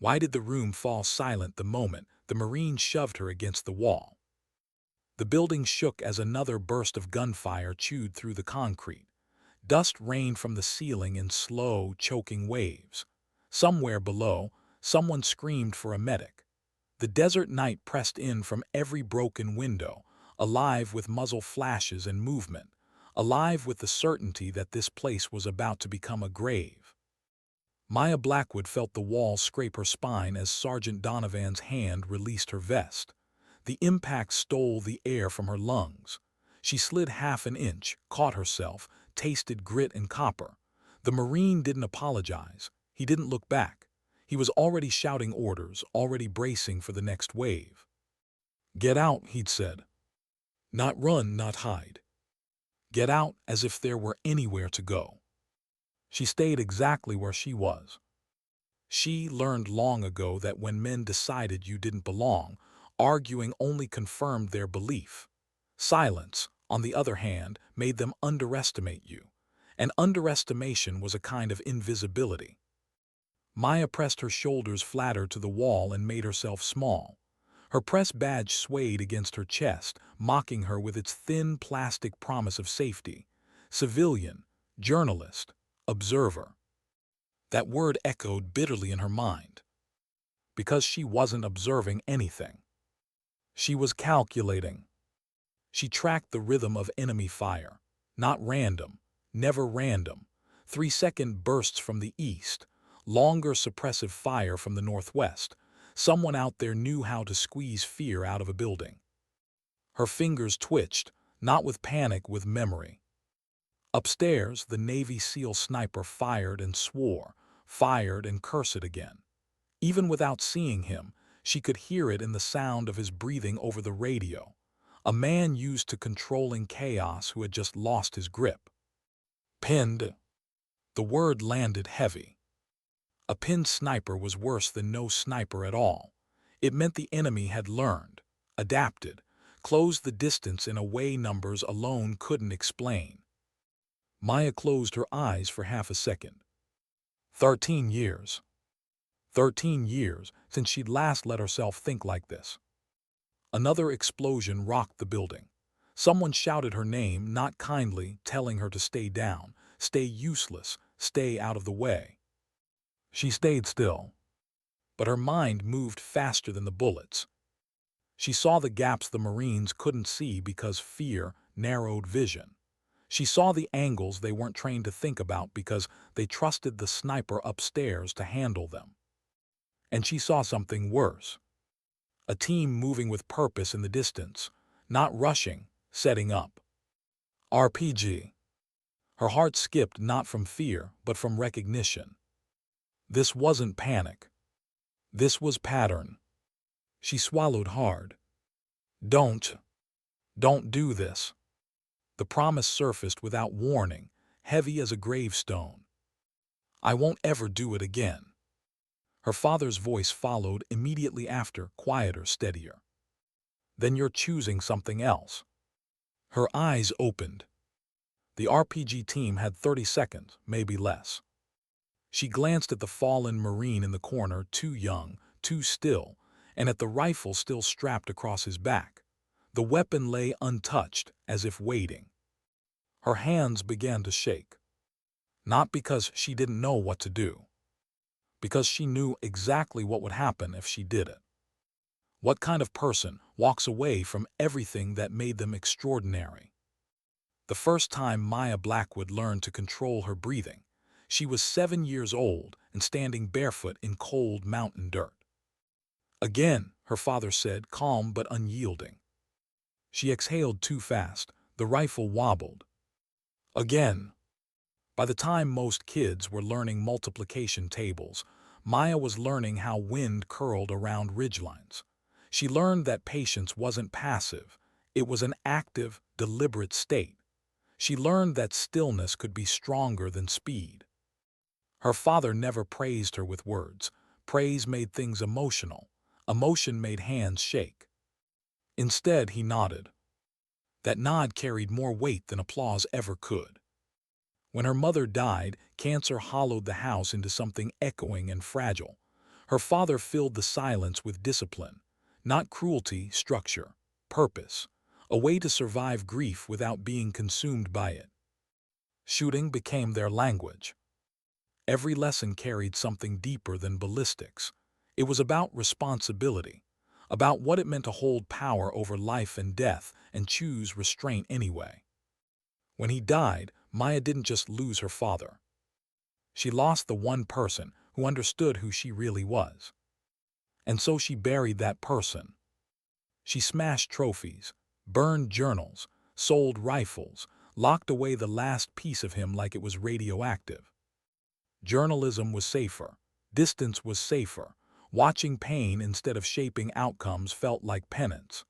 Why did the room fall silent the moment the Marine shoved her against the wall? The building shook as another burst of gunfire chewed through the concrete. Dust rained from the ceiling in slow, choking waves. Somewhere below, someone screamed for a medic. The desert night pressed in from every broken window, alive with muzzle flashes and movement, alive with the certainty that this place was about to become a grave. Maya Blackwood felt the wall scrape her spine as Sergeant Donovan's hand released her vest. The impact stole the air from her lungs. She slid half an inch, caught herself, tasted grit and copper. The Marine didn't apologize. He didn't look back. He was already shouting orders, already bracing for the next wave. "Get out," he'd said. "Not run, not hide. Get out as if there were anywhere to go." She stayed exactly where she was. She learned long ago that when men decided you didn't belong, arguing only confirmed their belief. Silence, on the other hand, made them underestimate you, and underestimation was a kind of invisibility. Maya pressed her shoulders flatter to the wall and made herself small. Her press badge swayed against her chest, mocking her with its thin plastic promise of safety. Civilian, journalist, observer. That word echoed bitterly in her mind. Because she wasn't observing anything. She was calculating. She tracked the rhythm of enemy fire. Not random, never random. 3-second bursts from the east, longer suppressive fire from the northwest. Someone out there knew how to squeeze fear out of a building. Her fingers twitched, not with panic, with memory. Upstairs, the Navy SEAL sniper fired and swore, fired and cursed again. Even without seeing him, she could hear it in the sound of his breathing over the radio. A man used to controlling chaos who had just lost his grip. Pinned. The word landed heavy. A pinned sniper was worse than no sniper at all. It meant the enemy had learned, adapted, closed the distance in a way numbers alone couldn't explain. Maya closed her eyes for half a second. 13 years. 13 years since she'd last let herself think like this. Another explosion rocked the building. Someone shouted her name, not kindly, telling her to stay down, stay useless, stay out of the way. She stayed still. But her mind moved faster than the bullets. She saw the gaps the Marines couldn't see because fear narrowed vision. She saw the angles they weren't trained to think about because they trusted the sniper upstairs to handle them. And she saw something worse. A team moving with purpose in the distance, not rushing, setting up. RPG. Her heart skipped not from fear, but from recognition. This wasn't panic. This was pattern. She swallowed hard. Don't do this. The promise surfaced without warning, heavy as a gravestone. I won't ever do it again. Her father's voice followed immediately after, quieter, steadier. Then you're choosing something else. Her eyes opened. The RPG team had 30 seconds, maybe less. She glanced at the fallen Marine in the corner, too young, too still, and at the rifle still strapped across his back. The weapon lay untouched, as if waiting. Her hands began to shake. Not because she didn't know what to do. Because she knew exactly what would happen if she did it. What kind of person walks away from everything that made them extraordinary? The first time Maya Blackwood learned to control her breathing, she was 7 years old and standing barefoot in cold mountain dirt. Again, her father said, calm but unyielding. She exhaled too fast. The rifle wobbled. Again. By the time most kids were learning multiplication tables, Maya was learning how wind curled around ridgelines. She learned that patience wasn't passive. It was an active, deliberate state. She learned that stillness could be stronger than speed. Her father never praised her with words. Praise made things emotional. Emotion made hands shake. Instead, he nodded. That nod carried more weight than applause ever could. When her mother died, cancer hollowed the house into something echoing and fragile. Her father filled the silence with discipline, not cruelty, structure, purpose, a way to survive grief without being consumed by it. Shooting became their language. Every lesson carried something deeper than ballistics. It was about responsibility, about what it meant to hold power over life and death and choose restraint anyway. When he died, Maya didn't just lose her father. She lost the one person who understood who she really was. And so she buried that person. She smashed trophies, burned journals, sold rifles, locked away the last piece of him like it was radioactive. Journalism was safer. Distance was safer. Watching pain instead of shaping outcomes felt like penance.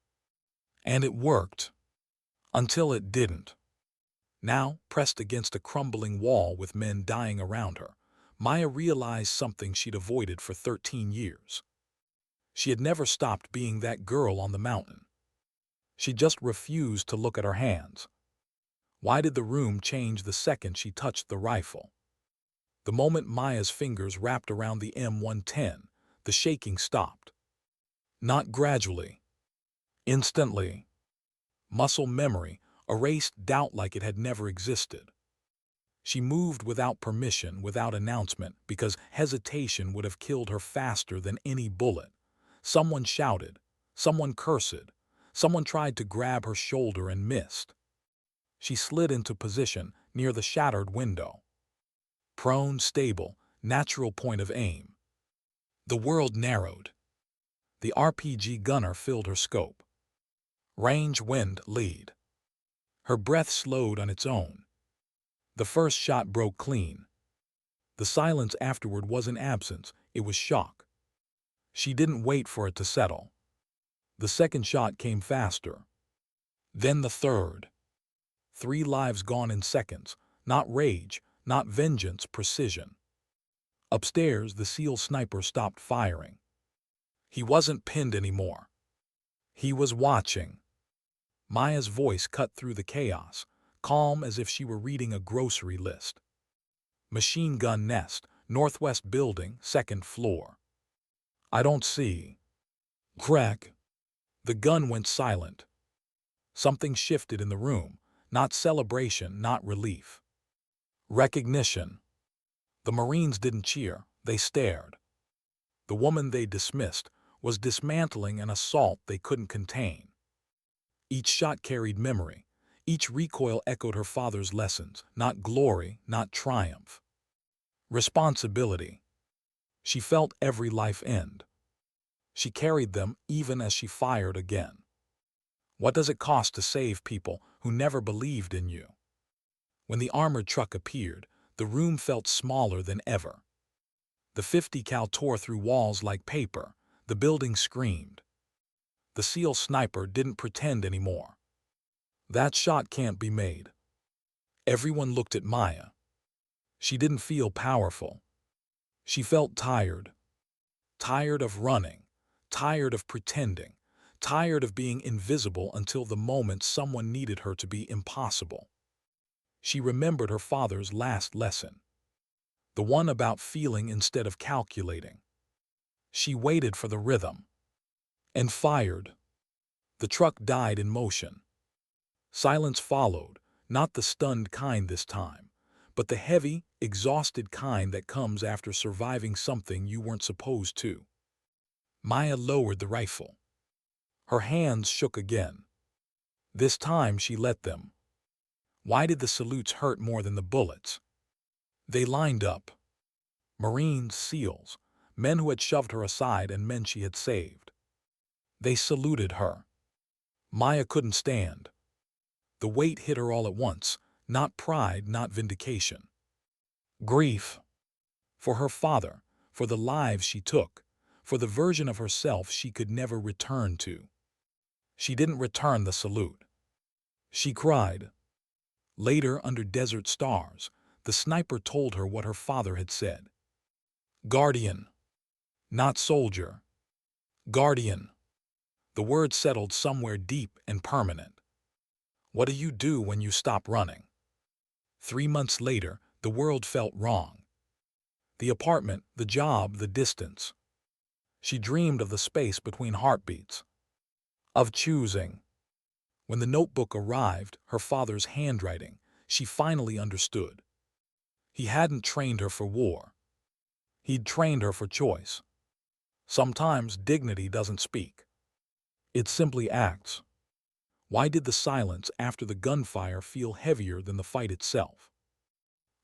And it worked. Until it didn't. Now, pressed against a crumbling wall with men dying around her, Maya realized something she'd avoided for 13 years. She had never stopped being that girl on the mountain. She just refused to look at her hands. Why did the room change the second she touched the rifle? The moment Maya's fingers wrapped around the M110, the shaking stopped. Not gradually. Instantly. Muscle memory erased doubt like it had never existed. She moved without permission, without announcement, because hesitation would have killed her faster than any bullet. Someone shouted. Someone cursed. Someone tried to grab her shoulder and missed. She slid into position near the shattered window. Prone, stable, natural point of aim. The world narrowed. The RPG gunner filled her scope. Range, wind, lead. Her breath slowed on its own. The first shot broke clean. The silence afterward wasn't absence, it was shock. She didn't wait for it to settle. The second shot came faster. Then the third. 3 lives gone in seconds, not rage, not vengeance, precision. Upstairs, the SEAL sniper stopped firing. He wasn't pinned anymore. He was watching. Maya's voice cut through the chaos, calm as if she were reading a grocery list. Machine gun nest, northwest building, 2nd floor. I don't see. Crack. The gun went silent. Something shifted in the room, not celebration, not relief. Recognition. The Marines didn't cheer, they stared. The woman they dismissed was dismantling an assault they couldn't contain. Each shot carried memory. Each recoil echoed her father's lessons, not glory, not triumph. Responsibility. She felt every life end. She carried them even as she fired again. What does it cost to save people who never believed in you? When the armored truck appeared, the room felt smaller than ever. The 50 cal tore through walls like paper. The building screamed. The SEAL sniper didn't pretend anymore. That shot can't be made. Everyone looked at Maya. She didn't feel powerful. She felt tired. Tired of running. Tired of pretending. Tired of being invisible until the moment someone needed her to be impossible. She remembered her father's last lesson. The one about feeling instead of calculating. She waited for the rhythm. And fired. The truck died in motion. Silence followed, not the stunned kind this time, but the heavy, exhausted kind that comes after surviving something you weren't supposed to. Maya lowered the rifle. Her hands shook again. This time she let them. Why did the salutes hurt more than the bullets? They lined up. Marines, SEALs, men who had shoved her aside and men she had saved. They saluted her. Maya couldn't stand. The weight hit her all at once, not pride, not vindication. Grief. For her father, for the lives she took, for the version of herself she could never return to. She didn't return the salute. She cried. Later, under desert stars, the sniper told her what her father had said. Guardian. Not soldier. Guardian. The word settled somewhere deep and permanent. What do you do when you stop running? 3 months later, the world felt wrong. The apartment, the job, the distance. She dreamed of the space between heartbeats, of choosing. When the notebook arrived, her father's handwriting, she finally understood. He hadn't trained her for war. He'd trained her for choice. Sometimes dignity doesn't speak. It simply acts. Why did the silence after the gunfire feel heavier than the fight itself?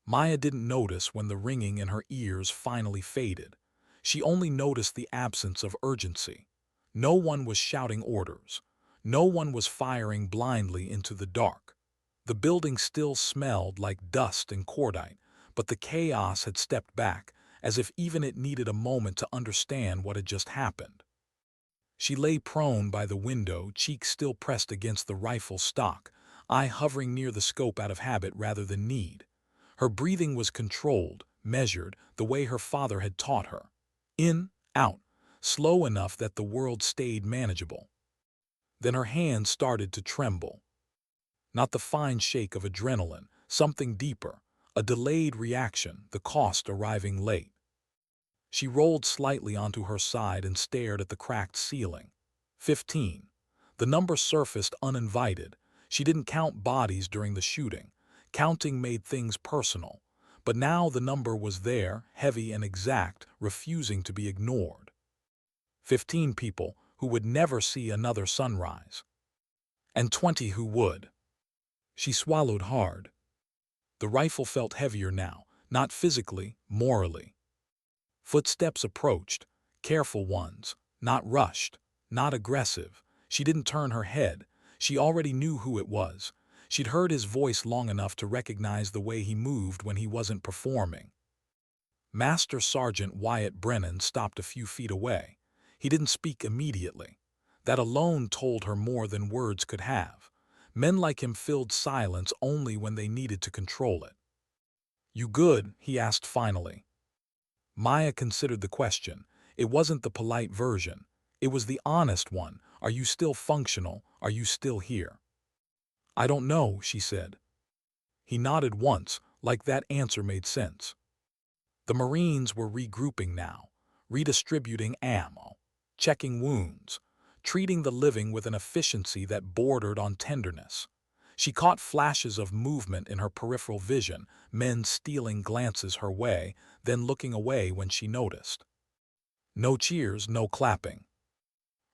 Maya didn't notice when the ringing in her ears finally faded. She only noticed the absence of urgency. No one was shouting orders. No one was firing blindly into the dark. The building still smelled like dust and cordite, but the chaos had stepped back, as if even it needed a moment to understand what had just happened. She lay prone by the window, cheeks still pressed against the rifle stock, eye hovering near the scope out of habit rather than need. Her breathing was controlled, measured, the way her father had taught her. In, out, slow enough that the world stayed manageable. Then her hands started to tremble. Not the fine shake of adrenaline, something deeper, a delayed reaction, the cost arriving late. She rolled slightly onto her side and stared at the cracked ceiling. 15. The number surfaced uninvited. She didn't count bodies during the shooting. Counting made things personal. But now the number was there, heavy and exact, refusing to be ignored. 15 people who would never see another sunrise. And 20 who would. She swallowed hard. The rifle felt heavier now, not physically, morally. Footsteps approached, careful ones, not rushed, not aggressive. She didn't turn her head. She already knew who it was. She'd heard his voice long enough to recognize the way he moved when he wasn't performing. Master Sergeant Wyatt Brennan stopped a few feet away. He didn't speak immediately. That alone told her more than words could have. Men like him filled silence only when they needed to control it. "You good?" he asked finally. Maya considered the question. It wasn't the polite version. It was the honest one. Are you still functional? Are you still here? "I don't know," she said. He nodded once, like that answer made sense. The Marines were regrouping now, redistributing ammo, checking wounds, treating the living with an efficiency that bordered on tenderness. She caught flashes of movement in her peripheral vision, men stealing glances her way, then looking away when she noticed. No cheers, no clapping.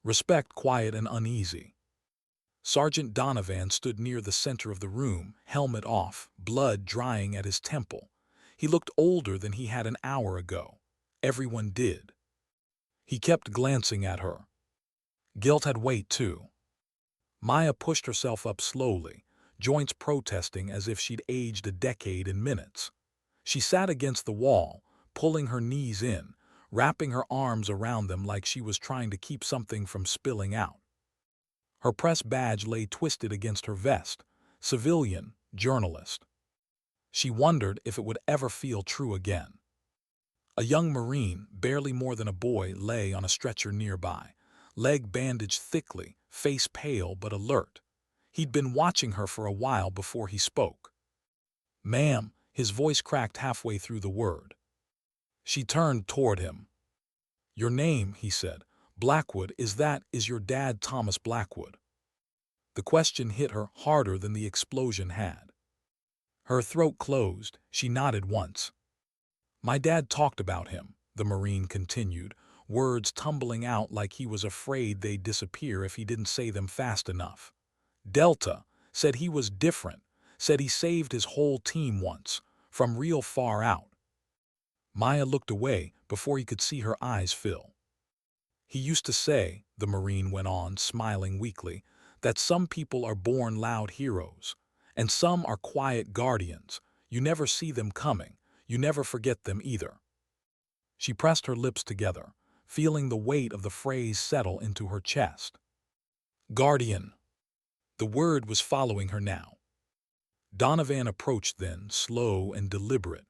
Respect quiet and uneasy. Sergeant Donovan stood near the center of the room, helmet off, blood drying at his temple. He looked older than he had an hour ago. Everyone did. He kept glancing at her. Guilt had weight too. Maya pushed herself up slowly, joints protesting as if she'd aged a decade in minutes. She sat against the wall, pulling her knees in, wrapping her arms around them like she was trying to keep something from spilling out. Her press badge lay twisted against her vest, civilian, journalist. She wondered if it would ever feel true again. A young Marine, barely more than a boy, lay on a stretcher nearby, leg bandaged thickly, face pale but alert. He'd been watching her for a while before he spoke. "Ma'am," his voice cracked halfway through the word. She turned toward him. "Your name," he said. "Blackwood, is your dad Thomas Blackwood?" The question hit her harder than the explosion had. Her throat closed. She nodded once. "My dad talked about him," the Marine continued, words tumbling out like he was afraid they'd disappear if he didn't say them fast enough. "Delta, said he was different, said he saved his whole team once, from real far out." Maya looked away before he could see her eyes fill. "He used to say," the Marine went on, smiling weakly, "that some people are born loud heroes, and some are quiet guardians. You never see them coming, you never forget them either." She pressed her lips together, feeling the weight of the phrase settle into her chest. Guardian. The word was following her now. Donovan approached then, slow and deliberate.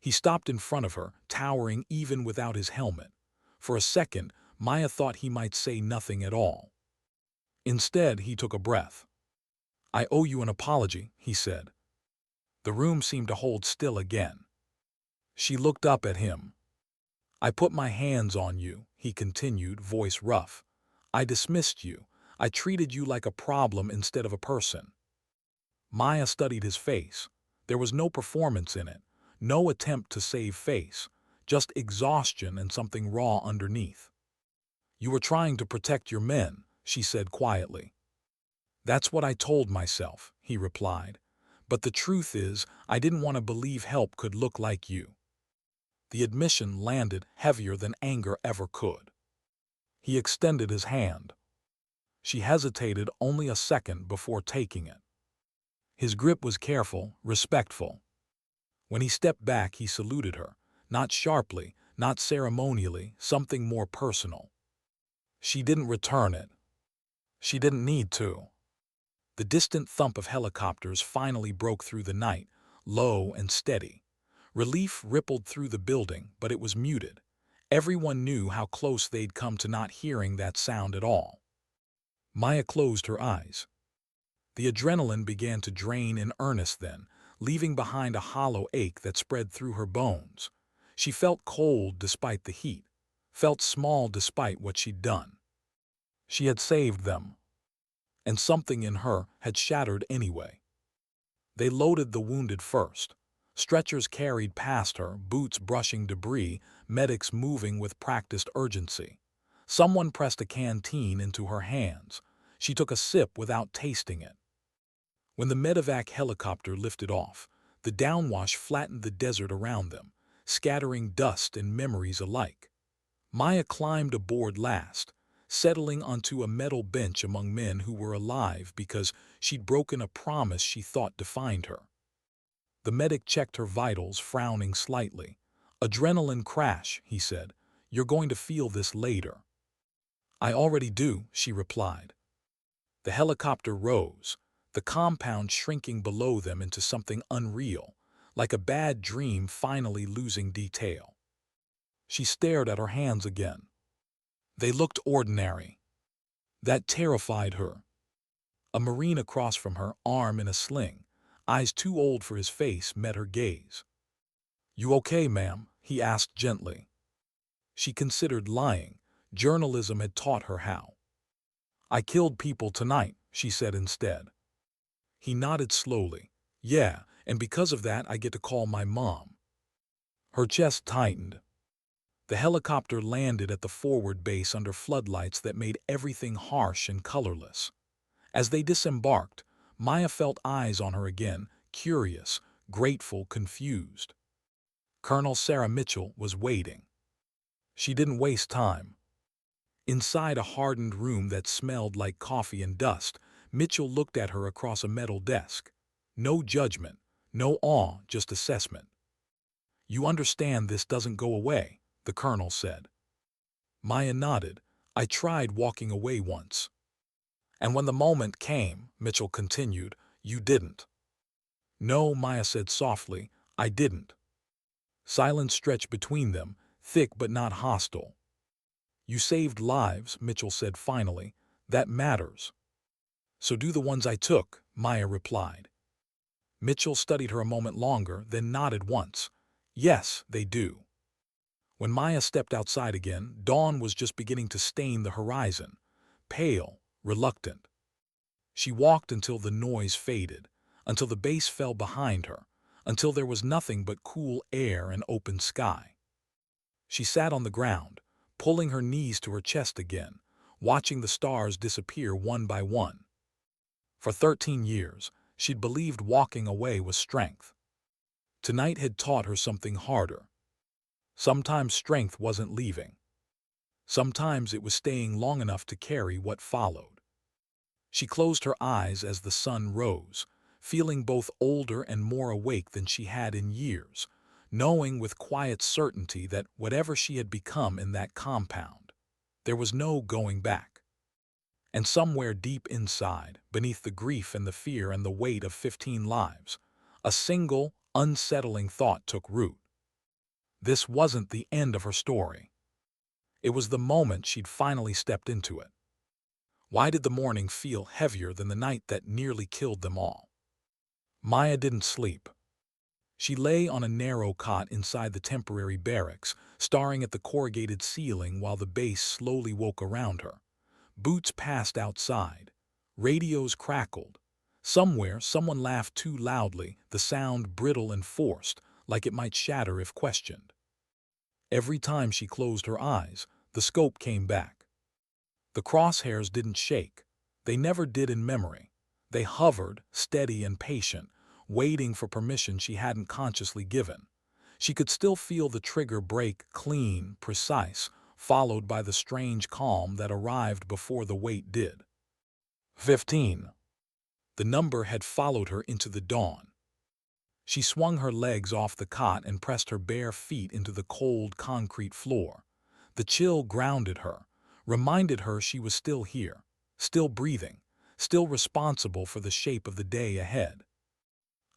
He stopped in front of her, towering even without his helmet. For a second, Maya thought he might say nothing at all. Instead, he took a breath. "I owe you an apology," he said. The room seemed to hold still again. She looked up at him. "I put my hands on you," he continued, voice rough. I dismissed you. I treated you like a problem instead of a person. Maya studied his face. There was no performance in it, no attempt to save face, just exhaustion and something raw underneath. You were trying to protect your men, she said quietly. That's what I told myself, he replied. But the truth is, I didn't want to believe help could look like you. The admission landed heavier than anger ever could. He extended his hand. She hesitated only a second before taking it. His grip was careful, respectful. When he stepped back, he saluted her, not sharply, not ceremonially, something more personal. She didn't return it. She didn't need to. The distant thump of helicopters finally broke through the night, low and steady. Relief rippled through the building, but it was muted. Everyone knew how close they'd come to not hearing that sound at all. Maya closed her eyes. The adrenaline began to drain in earnest then, leaving behind a hollow ache that spread through her bones. She felt cold despite the heat, felt small despite what she'd done. She had saved them, and something in her had shattered anyway. They loaded the wounded first. Stretchers carried past her, boots brushing debris, medics moving with practiced urgency. Someone pressed a canteen into her hands. She took a sip without tasting it. When the medevac helicopter lifted off, the downwash flattened the desert around them, scattering dust and memories alike. Maya climbed aboard last, settling onto a metal bench among men who were alive because she'd broken a promise she thought defined her. The medic checked her vitals, frowning slightly. Adrenaline crash, he said. You're going to feel this later. I already do, she replied. The helicopter rose, the compound shrinking below them into something unreal, like a bad dream finally losing detail. She stared at her hands again. They looked ordinary. That terrified her. A Marine across from her, arm in a sling, eyes too old for his face, met her gaze. You okay, ma'am? He asked gently. She considered lying. Journalism had taught her how. I killed people tonight, she said instead. He nodded slowly. Yeah, and because of that I get to call my mom. Her chest tightened. The helicopter landed at the forward base under floodlights that made everything harsh and colorless. As they disembarked, Maya felt eyes on her again, curious, grateful, confused. Colonel Sarah Mitchell was waiting. She didn't waste time. Inside a hardened room that smelled like coffee and dust, Mitchell looked at her across a metal desk. No judgment, no awe, just assessment. You understand this doesn't go away, the colonel said. Maya nodded. I tried walking away once. And when the moment came, Mitchell continued, you didn't. No, Maya said softly, I didn't. Silence stretched between them, thick but not hostile. You saved lives, Mitchell said finally. That matters. So do the ones I took, Maya replied. Mitchell studied her a moment longer, then nodded once. Yes, they do. When Maya stepped outside again, dawn was just beginning to stain the horizon, pale, reluctant. She walked until the noise faded, until the base fell behind her, until there was nothing but cool air and open sky. She sat on the ground, pulling her knees to her chest again, watching the stars disappear one by one. For 13 years, she'd believed walking away was strength. Tonight had taught her something harder. Sometimes strength wasn't leaving. Sometimes it was staying long enough to carry what followed. She closed her eyes as the sun rose, feeling both older and more awake than she had in years, knowing with quiet certainty that whatever she had become in that compound, there was no going back. And somewhere deep inside, beneath the grief and the fear and the weight of 15 lives, a single, unsettling thought took root. This wasn't the end of her story. It was the moment she'd finally stepped into it. Why did the morning feel heavier than the night that nearly killed them all? Maya didn't sleep. She lay on a narrow cot inside the temporary barracks, staring at the corrugated ceiling while the base slowly woke around her. Boots passed outside. Radios crackled. Somewhere, someone laughed too loudly, the sound brittle and forced, like it might shatter if questioned. Every time she closed her eyes, the scope came back. The crosshairs didn't shake. They never did in memory. They hovered, steady and patient, waiting for permission she hadn't consciously given. She could still feel the trigger break clean, precise, followed by the strange calm that arrived before the weight did. 15. The number had followed her into the dawn. She swung her legs off the cot and pressed her bare feet into the cold concrete floor. The chill grounded her, reminded her she was still here, still breathing, still responsible for the shape of the day ahead.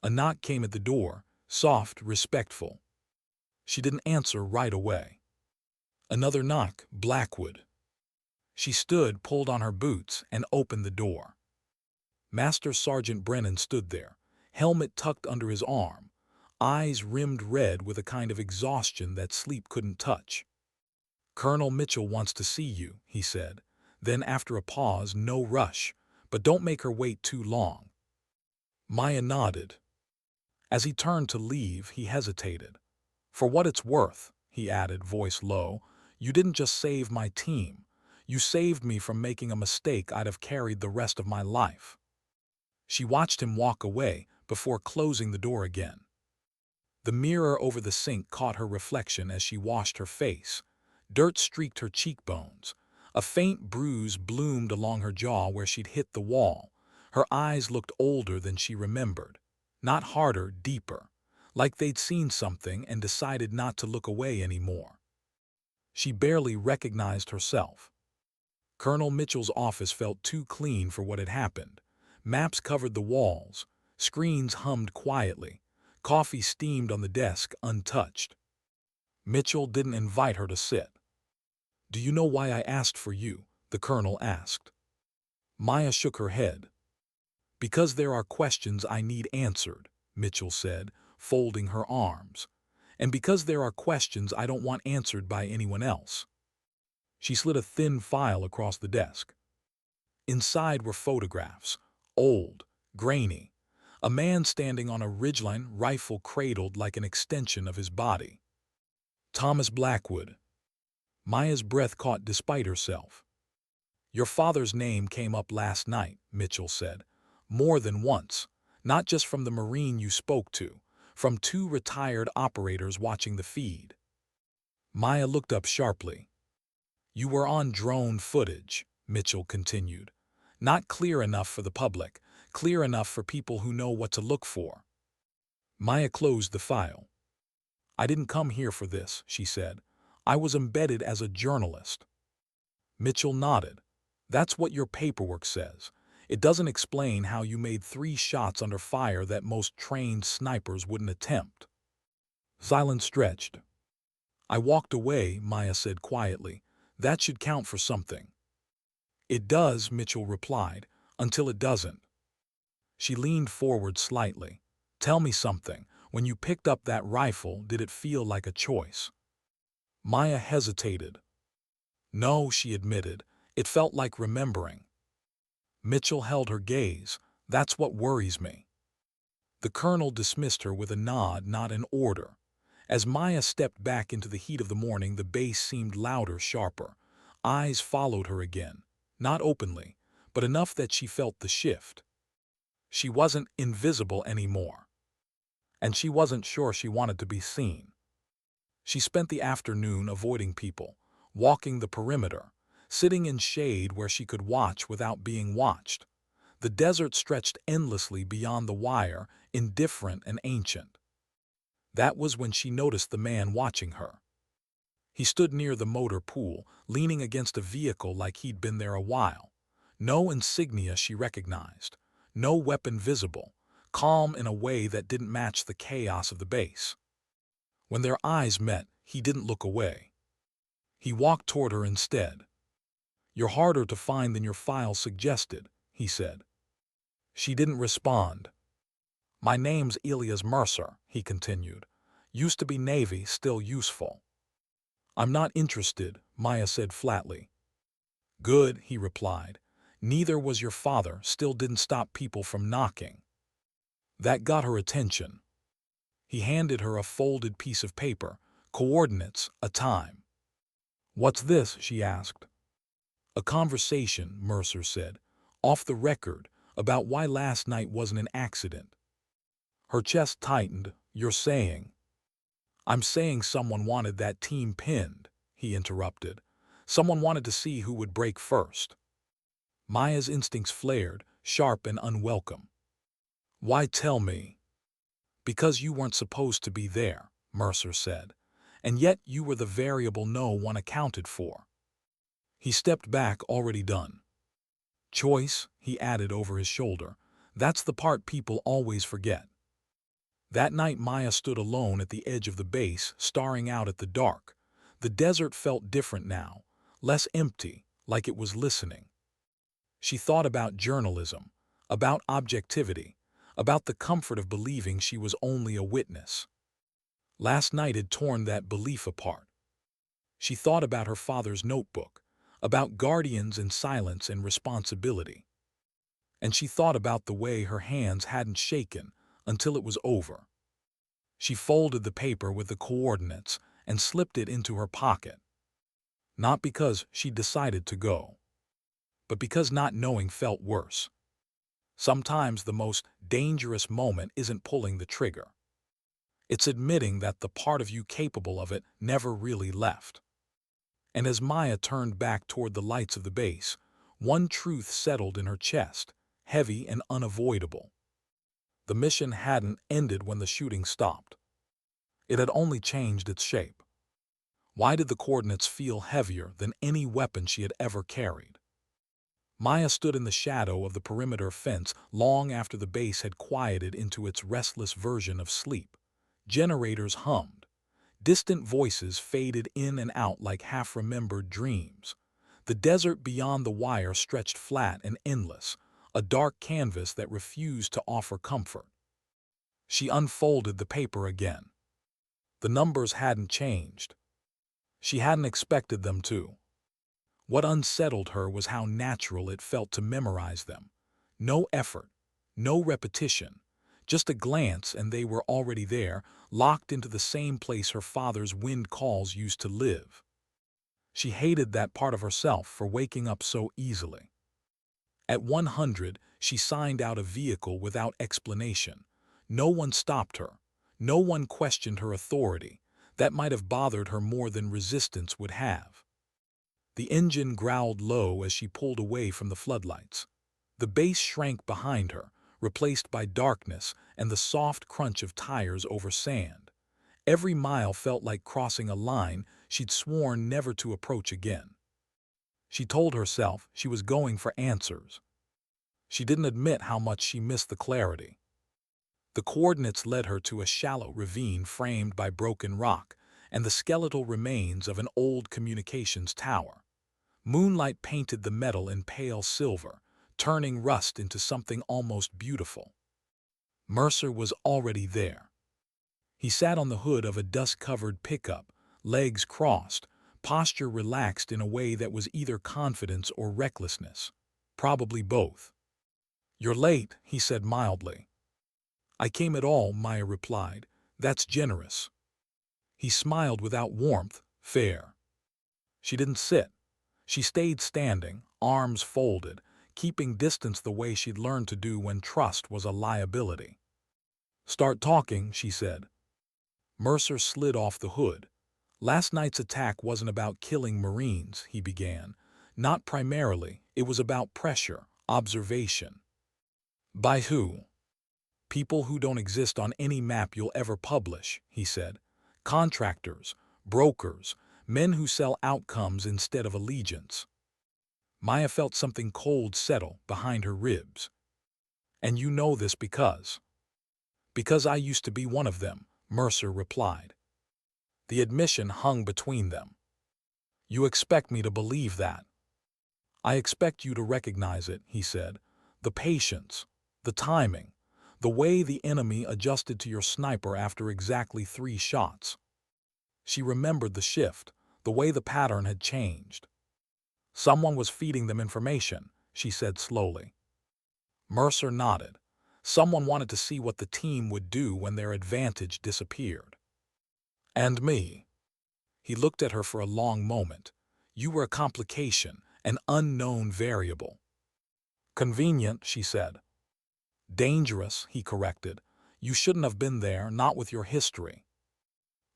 A knock came at the door, soft, respectful. She didn't answer right away. Another knock, Blackwood. She stood, pulled on her boots, and opened the door. Master Sergeant Brennan stood there, helmet tucked under his arm, eyes rimmed red with a kind of exhaustion that sleep couldn't touch. "Colonel Mitchell wants to see you," he said. Then after a pause, "No rush, but don't make her wait too long." Maya nodded. As he turned to leave, he hesitated. "For what it's worth," he added, voice low, "you didn't just save my team. You saved me from making a mistake I'd have carried the rest of my life." She watched him walk away before closing the door again. The mirror over the sink caught her reflection as she washed her face. Dirt streaked her cheekbones. A faint bruise bloomed along her jaw where she'd hit the wall. Her eyes looked older than she remembered. Not harder, deeper. Like they'd seen something and decided not to look away anymore. She barely recognized herself. Colonel Mitchell's office felt too clean for what had happened. Maps covered the walls. Screens hummed quietly. Coffee steamed on the desk, untouched. Mitchell didn't invite her to sit. "Do you know why I asked for you?" the colonel asked. Maya shook her head. "Because there are questions I need answered," Mitchell said, folding her arms. "And because there are questions I don't want answered by anyone else." She slid a thin file across the desk. Inside were photographs, old, grainy. A man standing on a ridgeline, rifle cradled like an extension of his body. Thomas Blackwood. Maya's breath caught despite herself. "Your father's name came up last night," Mitchell said. "More than once. Not just from the Marine you spoke to, from 2 retired operators watching the feed." Maya looked up sharply. "You were on drone footage," Mitchell continued. "Not clear enough for the public, clear enough for people who know what to look for." Maya closed the file. "I didn't come here for this," she said. "I was embedded as a journalist." Mitchell nodded. "That's what your paperwork says. It doesn't explain how you made 3 shots under fire that most trained snipers wouldn't attempt." Silence stretched. "I walked away," Maya said quietly. "That should count for something." "It does," Mitchell replied, "until it doesn't." She leaned forward slightly. "Tell me something. When you picked up that rifle, did it feel like a choice?" Maya hesitated. "No," she admitted. "It felt like remembering." Mitchell held her gaze. "That's what worries me." The colonel dismissed her with a nod, not an order. As Maya stepped back into the heat of the morning, the bass seemed louder, sharper. Eyes followed her again. Not openly, but enough that she felt the shift. She wasn't invisible anymore. And she wasn't sure she wanted to be seen. She spent the afternoon avoiding people, walking the perimeter, sitting in shade where she could watch without being watched. The desert stretched endlessly beyond the wire, indifferent and ancient. That was when she noticed the man watching her. He stood near the motor pool, leaning against a vehicle like he'd been there a while. No insignia she recognized, no weapon visible, calm in a way that didn't match the chaos of the base. When their eyes met, he didn't look away. He walked toward her instead. "You're harder to find than your file suggested," he said. She didn't respond. My name's Elias Mercer, he continued. Used to be Navy, still useful. I'm not interested, Maya said flatly. Good, he replied. Neither was your father, still didn't stop people from knocking. That got her attention. He handed her a folded piece of paper, coordinates, a time. What's this? She asked. A conversation, Mercer said, off the record, about why last night wasn't an accident. Her chest tightened. You're saying? I'm saying someone wanted that team pinned, he interrupted. Someone wanted to see who would break first. Maya's instincts flared, sharp and unwelcome. Why tell me? Because you weren't supposed to be there, Mercer said, and yet you were the variable no one accounted for. He stepped back, already done. Choice, he added over his shoulder, that's the part people always forget. That night Maya stood alone at the edge of the base, staring out at the dark. The desert felt different now, less empty, like it was listening. She thought about journalism, about objectivity, about the comfort of believing she was only a witness. Last night had torn that belief apart. She thought about her father's notebook, about guardians and silence and responsibility. And she thought about the way her hands hadn't shaken until it was over. She folded the paper with the coordinates and slipped it into her pocket. Not because she decided to go, but because not knowing felt worse. Sometimes the most dangerous moment isn't pulling the trigger. It's admitting that the part of you capable of it never really left. And as Maya turned back toward the lights of the base, one truth settled in her chest, heavy and unavoidable. The mission hadn't ended when the shooting stopped. It had only changed its shape. Why did the coordinates feel heavier than any weapon she had ever carried? Maya stood in the shadow of the perimeter fence long after the base had quieted into its restless version of sleep. Generators hummed. Distant voices faded in and out like half-remembered dreams. The desert beyond the wire stretched flat and endless, a dark canvas that refused to offer comfort. She unfolded the paper again. The numbers hadn't changed. She hadn't expected them to. What unsettled her was how natural it felt to memorize them. No effort, no repetition, just a glance and they were already there, locked into the same place her father's wind calls used to live. She hated that part of herself for waking up so easily. At 100, she signed out a vehicle without explanation. No one stopped her. No one questioned her authority. That might have bothered her more than resistance would have. The engine growled low as she pulled away from the floodlights. The base shrank behind her, replaced by darkness and the soft crunch of tires over sand. Every mile felt like crossing a line she'd sworn never to approach again. She told herself she was going for answers. She didn't admit how much she missed the clarity. The coordinates led her to a shallow ravine framed by broken rock and the skeletal remains of an old communications tower. Moonlight painted the metal in pale silver, turning rust into something almost beautiful. Mercer was already there. He sat on the hood of a dust-covered pickup, legs crossed, posture relaxed in a way that was either confidence or recklessness. Probably both. "You're late," he said mildly. "I came at all," Maya replied. "That's generous." He smiled without warmth. "Fair." She didn't sit. She stayed standing, arms folded, keeping distance the way she'd learned to do when trust was a liability. "Start talking," she said. Mercer slid off the hood. "Last night's attack wasn't about killing Marines," he began. "Not primarily. It was about pressure, observation." "By who?" "People who don't exist on any map you'll ever publish," he said. "Contractors, brokers, men who sell outcomes instead of allegiance." Maya felt something cold settle behind her ribs. "And you know this because?" "Because I used to be one of them," Mercer replied. The admission hung between them. "You expect me to believe that?" "I expect you to recognize it," he said. "The patience, the timing, The way the enemy adjusted to your sniper after exactly 3 shots. She remembered the shift, the way the pattern had changed. Someone was feeding them information, she said slowly. Mercer nodded. Someone wanted to see what the team would do when their advantage disappeared. And me. He looked at her for a long moment. You were a complication, an unknown variable. Convenient, she said. Dangerous, he corrected. You shouldn't have been there, not with your history.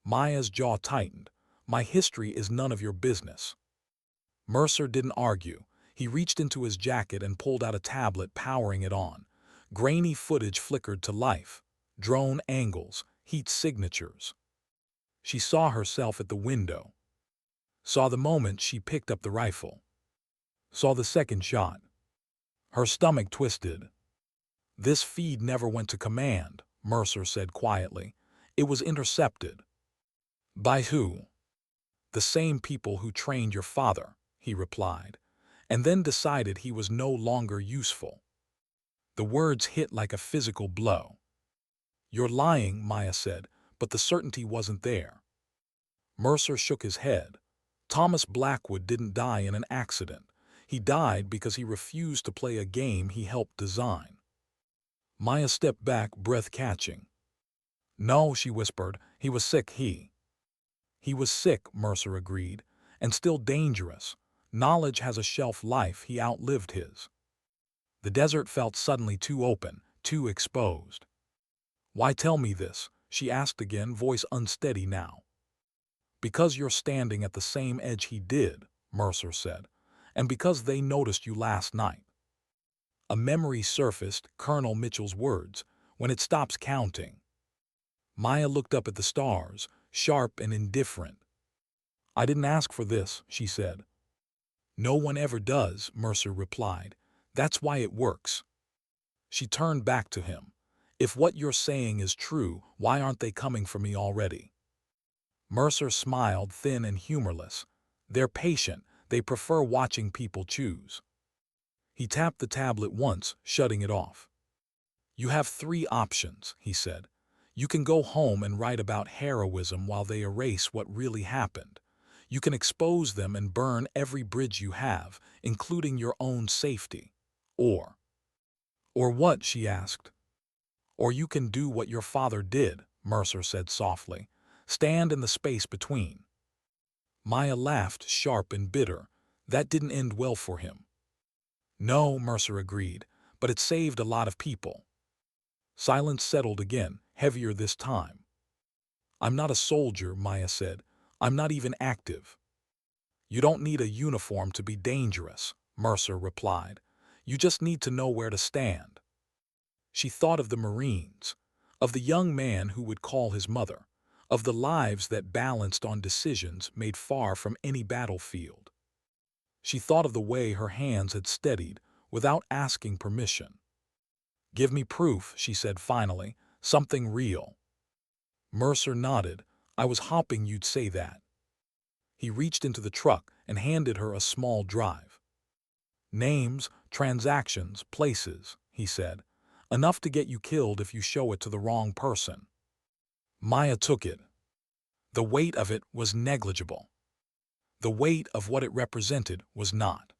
Maya's jaw tightened. My history is none of your business. Mercer didn't argue. He reached into his jacket and pulled out a tablet, powering it on. Grainy footage flickered to life. Drone angles, heat signatures. She saw herself at the window. Saw the moment she picked up the rifle. Saw the second shot. Her stomach twisted. This feed never went to command, Mercer said quietly. It was intercepted. By who? The same people who trained your father, he replied, and then decided he was no longer useful. The words hit like a physical blow. You're lying, Maya said, but the certainty wasn't there. Mercer shook his head. Thomas Blackwood didn't die in an accident. He died because he refused to play a game he helped design. Maya stepped back, breath catching. No, she whispered, he was sick, He was sick, Mercer agreed, and still dangerous. Knowledge has a shelf life, he outlived his. The desert felt suddenly too open, too exposed. Why tell me this? She asked again, voice unsteady now. Because you're standing at the same edge he did, Mercer said, and because they noticed you last night. A memory surfaced, Colonel Mitchell's words, when it stops counting. Maya looked up at the stars, sharp and indifferent. I didn't ask for this, she said. No one ever does, Mercer replied. That's why it works. She turned back to him. If what you're saying is true, why aren't they coming for me already? Mercer smiled, thin and humorless. They're patient. They prefer watching people choose. He tapped the tablet once, shutting it off. You have 3 options, he said. You can go home and write about heroism while they erase what really happened. You can expose them and burn every bridge you have, including your own safety. Or what, she asked. Or you can do what your father did, Mercer said softly. Stand in the space between. Maya laughed, sharp and bitter. That didn't end well for him. No, Mercer agreed, but it saved a lot of people. Silence settled again, heavier this time. I'm not a soldier, Maya said. I'm not even active. You don't need a uniform to be dangerous, Mercer replied. You just need to know where to stand. She thought of the Marines, of the young man who would call his mother, of the lives that balanced on decisions made far from any battlefield. She thought of the way her hands had steadied without asking permission. Give me proof, she said finally, something real. Mercer nodded. I was hoping you'd say that. He reached into the truck and handed her a small drive. Names, transactions, places, he said. Enough to get you killed if you show it to the wrong person. Maya took it. The weight of it was negligible. The weight of what it represented was not.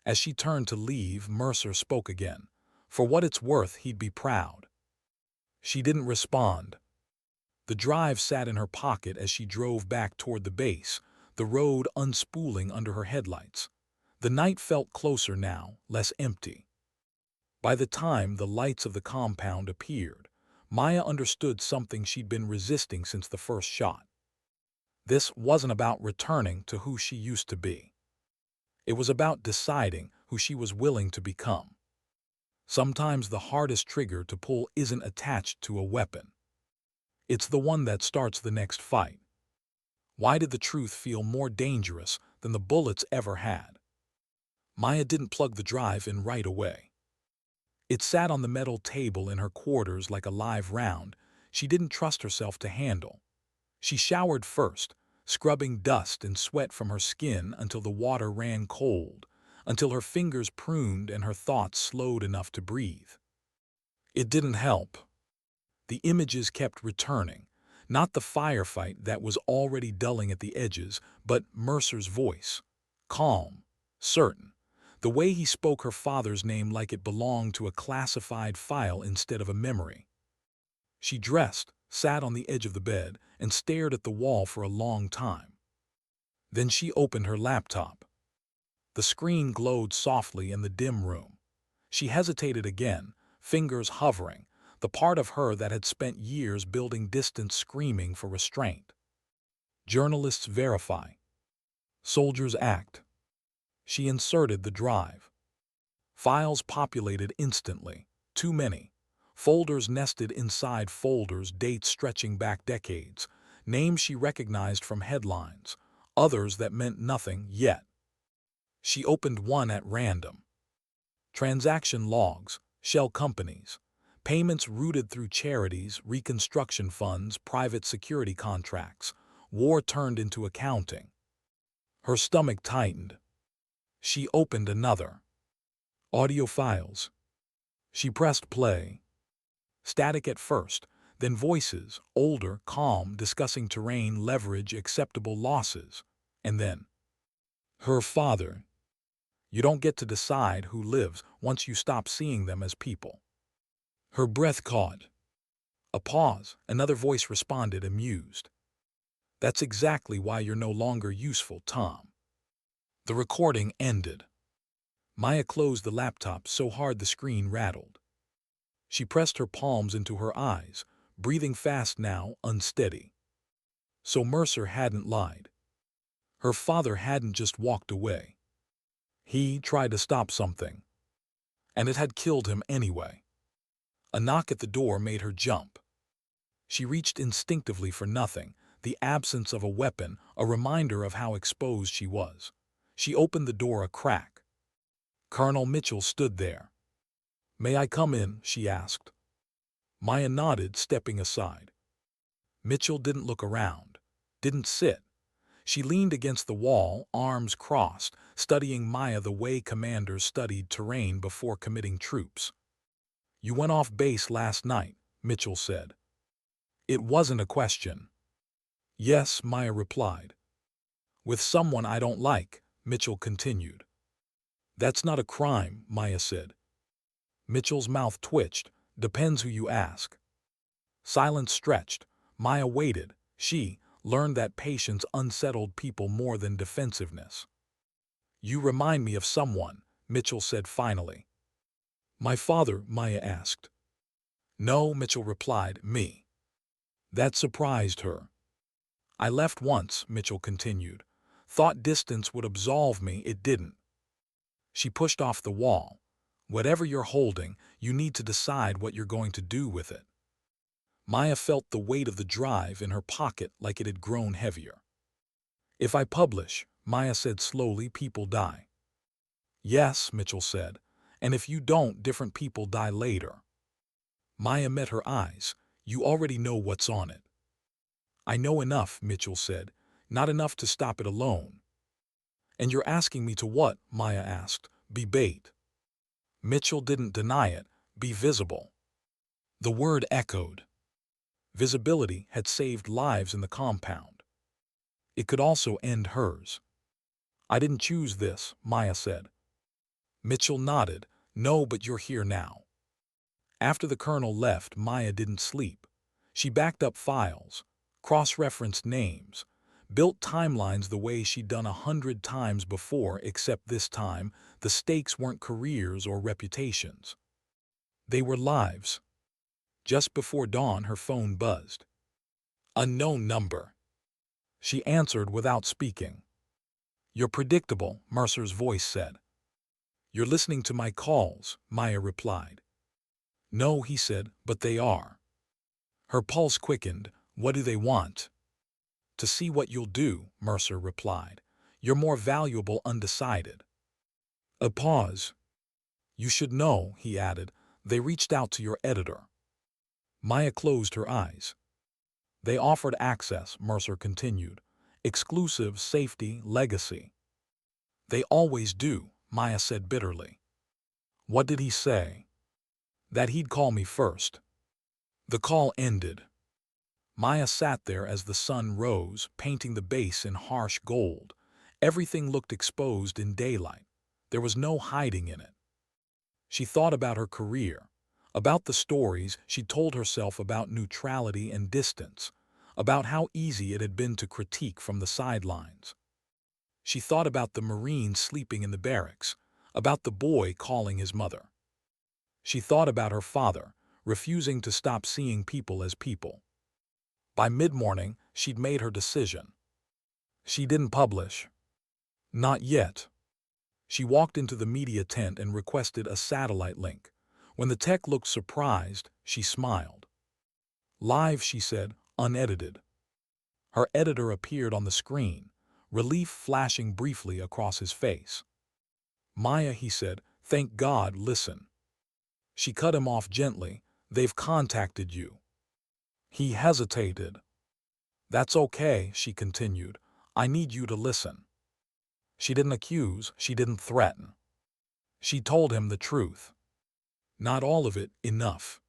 As she turned to leave, Mercer spoke again. For what it's worth, he'd be proud. She didn't respond. The drive sat in her pocket as she drove back toward the base, the road unspooling under her headlights. The night felt closer now, less empty. By the time the lights of the compound appeared, Maya understood something she'd been resisting since the first shot. This wasn't about returning to who she used to be. It was about deciding who she was willing to become. Sometimes the hardest trigger to pull isn't attached to a weapon. It's the one that starts the next fight. Why did the truth feel more dangerous than the bullets ever had? Maya didn't plug the drive in right away. It sat on the metal table in her quarters like a live round she didn't trust herself to handle. She showered first, scrubbing dust and sweat from her skin until the water ran cold, until her fingers pruned and her thoughts slowed enough to breathe. It didn't help. The images kept returning, not the firefight that was already dulling at the edges, but Mercer's voice. Calm, certain. The way he spoke her father's name like it belonged to a classified file instead of a memory. She dressed, sat on the edge of the bed, and stared at the wall for a long time. Then she opened her laptop. The screen glowed softly in the dim room. She hesitated again, fingers hovering, the part of her that had spent years building distance screaming for restraint. Journalists verify. Soldiers act. She inserted the drive. Files populated instantly. Too many. Folders nested inside folders, dates stretching back decades, names she recognized from headlines, others that meant nothing yet. She opened one at random. Transaction logs, shell companies, payments routed through charities, reconstruction funds, private security contracts, war turned into accounting. Her stomach tightened. She opened another. Audio files. She pressed play. Static at first, then voices, older, calm, discussing terrain, leverage, acceptable losses. And then, her father. You don't get to decide who lives once you stop seeing them as people. Her breath caught. A pause, another voice responded, amused. That's exactly why you're no longer useful, Tom. The recording ended. Maya closed the laptop so hard the screen rattled. She pressed her palms into her eyes, breathing fast now, unsteady. So Mercer hadn't lied. Her father hadn't just walked away. He tried to stop something. And it had killed him anyway. A knock at the door made her jump. She reached instinctively for nothing, the absence of a weapon, a reminder of how exposed she was. She opened the door a crack. Colonel Mitchell stood there. "May I come in?" she asked. Maya nodded, stepping aside. Mitchell didn't look around, didn't sit. She leaned against the wall, arms crossed, studying Maya the way commanders studied terrain before committing troops. "You went off base last night," Mitchell said. It wasn't a question. "Yes," Maya replied. "With someone I don't like," Mitchell continued. "That's not a crime," Maya said. Mitchell's mouth twitched. "Depends who you ask." Silence stretched. Maya waited. She learned that patience unsettled people more than defensiveness. "You remind me of someone," Mitchell said finally. "My father?" Maya asked. "No," Mitchell replied, "me." That surprised her. "I left once," Mitchell continued. "Thought distance would absolve me, it didn't." She pushed off the wall. "Whatever you're holding, you need to decide what you're going to do with it." Maya felt the weight of the drive in her pocket like it had grown heavier. "If I publish," Maya said slowly, "people die." "Yes," Mitchell said, "and if you don't, different people die later." Maya met her eyes. "You already know what's on it." "I know enough," Mitchell said, "not enough to stop it alone." "And you're asking me to what?" Maya asked. "Be bait." Mitchell didn't deny it. "Be visible." The word echoed. Visibility had saved lives in the compound. It could also end hers. "I didn't choose this," Maya said. Mitchell nodded. "No, but you're here now." After the colonel left, Maya didn't sleep. She backed up files, cross-referenced names, built timelines the way she'd done 100 times before, except this time, the stakes weren't careers or reputations. They were lives. Just before dawn, her phone buzzed. "Unknown number." She answered without speaking. "You're predictable," Mercer's voice said. "You're listening to my calls," Maya replied. "No," he said, "but they are." Her pulse quickened. "What do they want?" "To see what you'll do," Mercer replied. "You're more valuable undecided." A pause. "You should know," he added. "They reached out to your editor." Maya closed her eyes. "They offered access," Mercer continued. "Exclusive, safety, legacy." "They always do," Maya said bitterly. "What did he say?" that he'd call me first. The call ended. Maya sat there as the sun rose, painting the base in harsh gold. Everything looked exposed in daylight. There was no hiding in it. She thought about her career, about the stories she'd told herself about neutrality and distance, about how easy it had been to critique from the sidelines. She thought about the Marines sleeping in the barracks, about the boy calling his mother. She thought about her father, refusing to stop seeing people as people. By mid-morning, she'd made her decision. She didn't publish. Not yet. She walked into the media tent and requested a satellite link. When the tech looked surprised, she smiled. Live, she said, unedited. Her editor appeared on the screen, relief flashing briefly across his face. Maya, he said, thank God, listen. She cut him off gently. They've contacted you. He hesitated. That's okay, she continued. I need you to listen. She didn't accuse, she didn't threaten. She told him the truth. Not all of it, enough.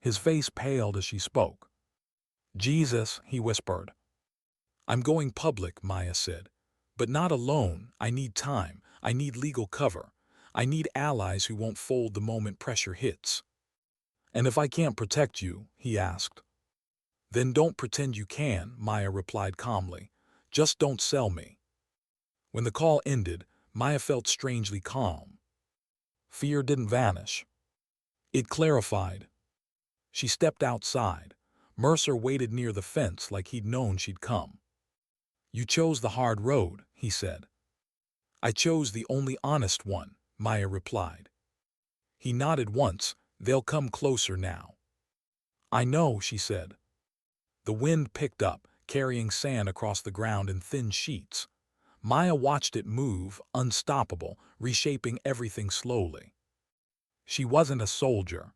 His face paled as she spoke. Jesus, he whispered. I'm going public, Maya said. But not alone. I need time. I need legal cover. I need allies who won't fold the moment pressure hits. And if I can't protect you, he asked. Then don't pretend you can, Maya replied calmly. Just don't sell me. When the call ended, Maya felt strangely calm. Fear didn't vanish. It clarified. She stepped outside. Mercer waited near the fence like he'd known she'd come. You chose the hard road, he said. I chose the only honest one, Maya replied. He nodded once. They'll come closer now. I know, she said. The wind picked up, carrying sand across the ground in thin sheets. Maya watched it move, unstoppable, reshaping everything slowly. She wasn't a soldier.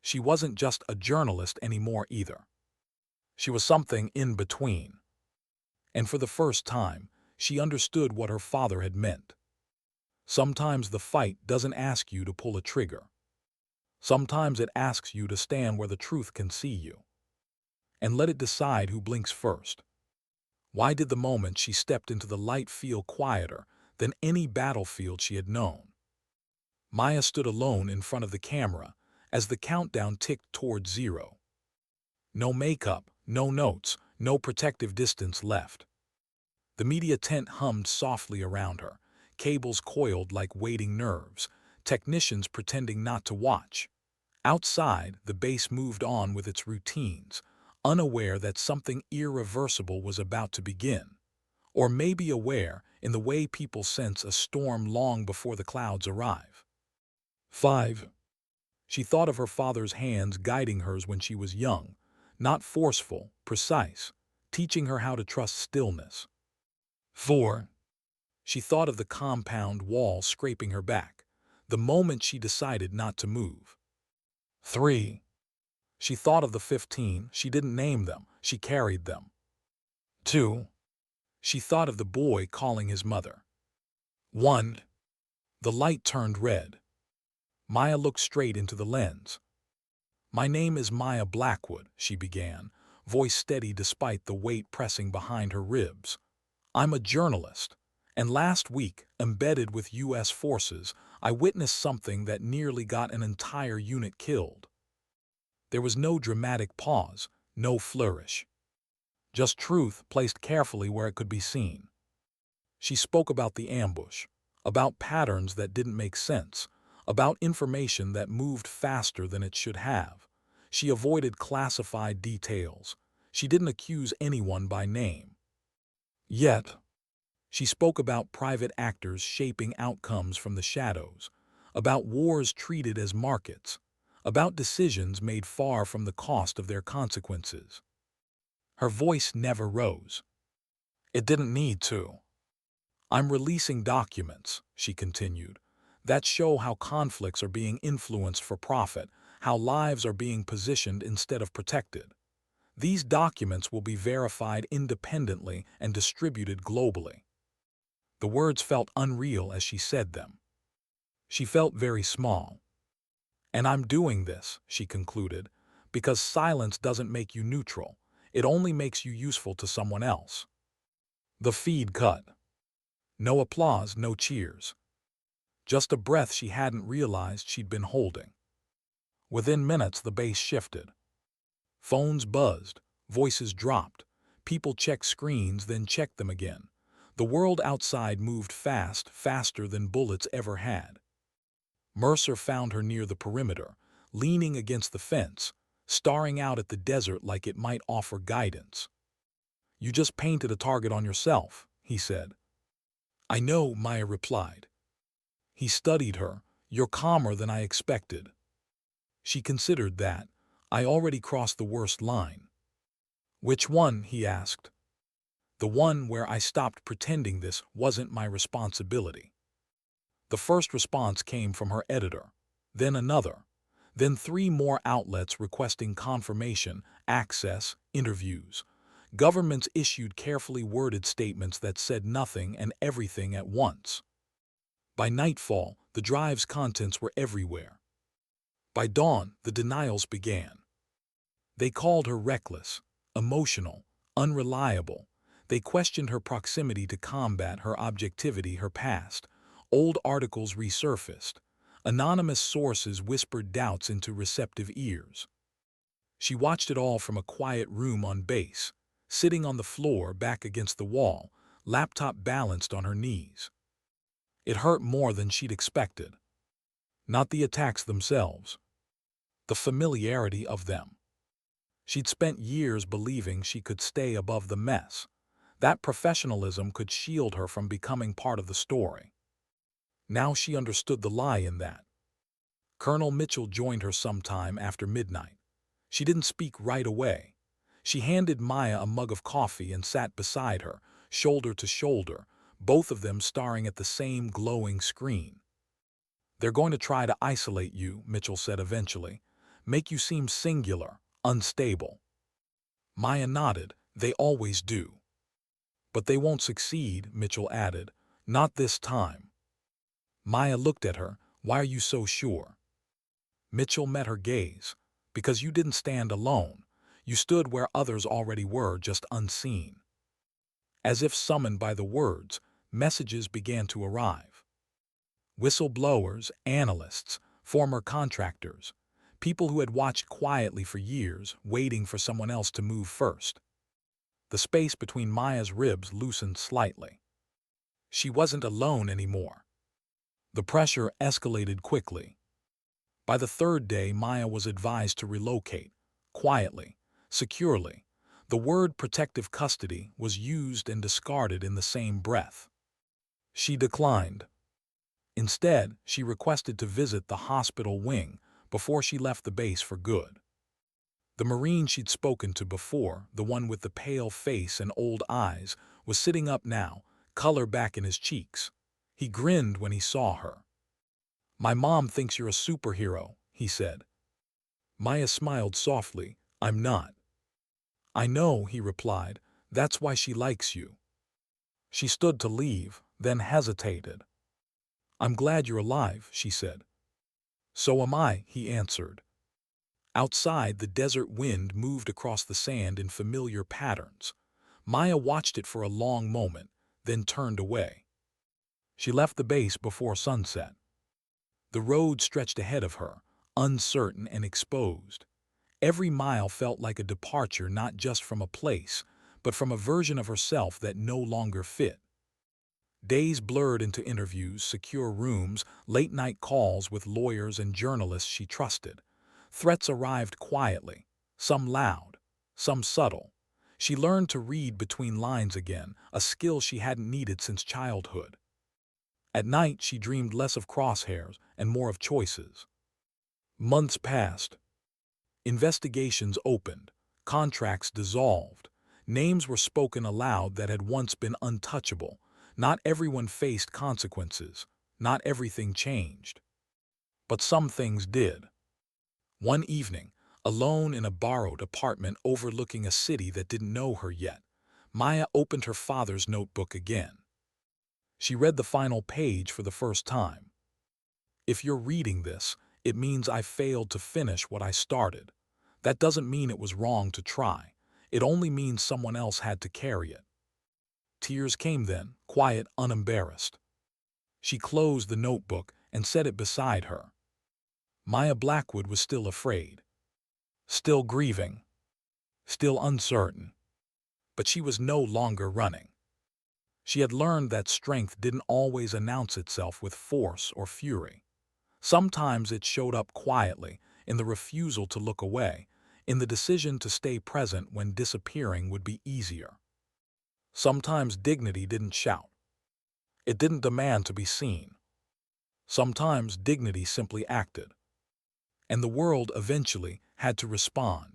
She wasn't just a journalist anymore either. She was something in between. And for the first time, she understood what her father had meant. Sometimes the fight doesn't ask you to pull a trigger. Sometimes it asks you to stand where the truth can see you. And let it decide who blinks first. Why did the moment she stepped into the light feel quieter than any battlefield she had known? Maya stood alone in front of the camera as the countdown ticked toward 0. No makeup, no notes, no protective distance left. The media tent hummed softly around her, cables coiled like waiting nerves, technicians pretending not to watch. Outside, the base moved on with its routines, unaware that something irreversible was about to begin. Or maybe aware in the way people sense a storm long before the clouds arrive. 5. She thought of her father's hands guiding hers when she was young, not forceful, precise, teaching her how to trust stillness. 4. She thought of the compound wall scraping her back, the moment she decided not to move. 3. She thought of the 15, she didn't name them, she carried them. 2. She thought of the boy calling his mother. 1. The light turned red. Maya looked straight into the lens. My name is Maya Blackwood, she began, voice steady despite the weight pressing behind her ribs. I'm a journalist, and last week, embedded with U.S. forces, I witnessed something that nearly got an entire unit killed. There was no dramatic pause, no flourish. Just truth placed carefully where it could be seen. She spoke about the ambush, about patterns that didn't make sense, about information that moved faster than it should have. She avoided classified details. She didn't accuse anyone by name. Yet, she spoke about private actors shaping outcomes from the shadows, about wars treated as markets, about decisions made far from the cost of their consequences. Her voice never rose. It didn't need to. I'm releasing documents, she continued, that show how conflicts are being influenced for profit, how lives are being positioned instead of protected. These documents will be verified independently and distributed globally. The words felt unreal as she said them. She felt very small. And I'm doing this, she concluded, because silence doesn't make you neutral. It only makes you useful to someone else. The feed cut. No applause, no cheers. Just a breath she hadn't realized she'd been holding. Within minutes, the bass shifted. Phones buzzed, voices dropped. People checked screens, then checked them again. The world outside moved fast, faster than bullets ever had. Mercer found her near the perimeter, leaning against the fence, staring out at the desert like it might offer guidance. "You just painted a target on yourself," he said. "I know," Maya replied. He studied her. "You're calmer than I expected." She considered that. "I already crossed the worst line." "Which one?" he asked. "The one where I stopped pretending this wasn't my responsibility." The first response came from her editor, then another, then 3 more outlets requesting confirmation, access, interviews. Governments issued carefully worded statements that said nothing and everything at once. By nightfall, the drive's contents were everywhere. By dawn, the denials began. They called her reckless, emotional, unreliable. They questioned her proximity to combat, her objectivity, her past. Old articles resurfaced. Anonymous sources whispered doubts into receptive ears. She watched it all from a quiet room on base, sitting on the floor back against the wall, laptop balanced on her knees. It hurt more than she'd expected. Not the attacks themselves, the familiarity of them. She'd spent years believing she could stay above the mess. That professionalism could shield her from becoming part of the story. Now she understood the lie in that. Colonel Mitchell joined her sometime after midnight. She didn't speak right away. She handed Maya a mug of coffee and sat beside her, shoulder to shoulder, both of them staring at the same glowing screen. "They're going to try to isolate you," Mitchell said eventually. "Make you seem singular, unstable." Maya nodded. "They always do." "But they won't succeed," Mitchell added. "Not this time." Maya looked at her. "Why are you so sure?" Mitchell met her gaze. "Because you didn't stand alone. You stood where others already were, just unseen." As if summoned by the words, messages began to arrive. Whistleblowers, analysts, former contractors, people who had watched quietly for years, waiting for someone else to move first. The space between Maya's ribs loosened slightly. She wasn't alone anymore. The pressure escalated quickly. By the 3rd day, Maya was advised to relocate, quietly, securely. The word protective custody was used and discarded in the same breath. She declined. Instead, she requested to visit the hospital wing before she left the base for good. The Marine she'd spoken to before, the one with the pale face and old eyes, was sitting up now, color back in his cheeks. He grinned when he saw her. "My mom thinks you're a superhero," he said. Maya smiled softly. "I'm not." "I know," he replied. "That's why she likes you." She stood to leave, then hesitated. "I'm glad you're alive," she said. "So am I," he answered. Outside, the desert wind moved across the sand in familiar patterns. Maya watched it for a long moment, then turned away. She left the base before sunset. The road stretched ahead of her, uncertain and exposed. Every mile felt like a departure, not just from a place, but from a version of herself that no longer fit. Days blurred into interviews, secure rooms, late-night calls with lawyers and journalists she trusted. Threats arrived quietly, some loud, some subtle. She learned to read between lines again, a skill she hadn't needed since childhood. At night, she dreamed less of crosshairs and more of choices. Months passed. Investigations opened, contracts dissolved. Names were spoken aloud that had once been untouchable. Not everyone faced consequences. Not everything changed. But some things did. One evening, alone in a borrowed apartment overlooking a city that didn't know her yet, Maya opened her father's notebook again. She read the final page for the first time. "If you're reading this, It means I failed to finish what I started. That doesn't mean it was wrong to try. It only means someone else had to carry it. Tears came then, quiet, unembarrassed. She closed the notebook and set it beside her. Maya Blackwood was still afraid, still grieving, still uncertain. But she was no longer running. She had learned that strength didn't always announce itself with force or fury. Sometimes it showed up quietly, in the refusal to look away, in the decision to stay present when disappearing would be easier. Sometimes dignity didn't shout. It didn't demand to be seen. Sometimes dignity simply acted. And the world eventually had to respond.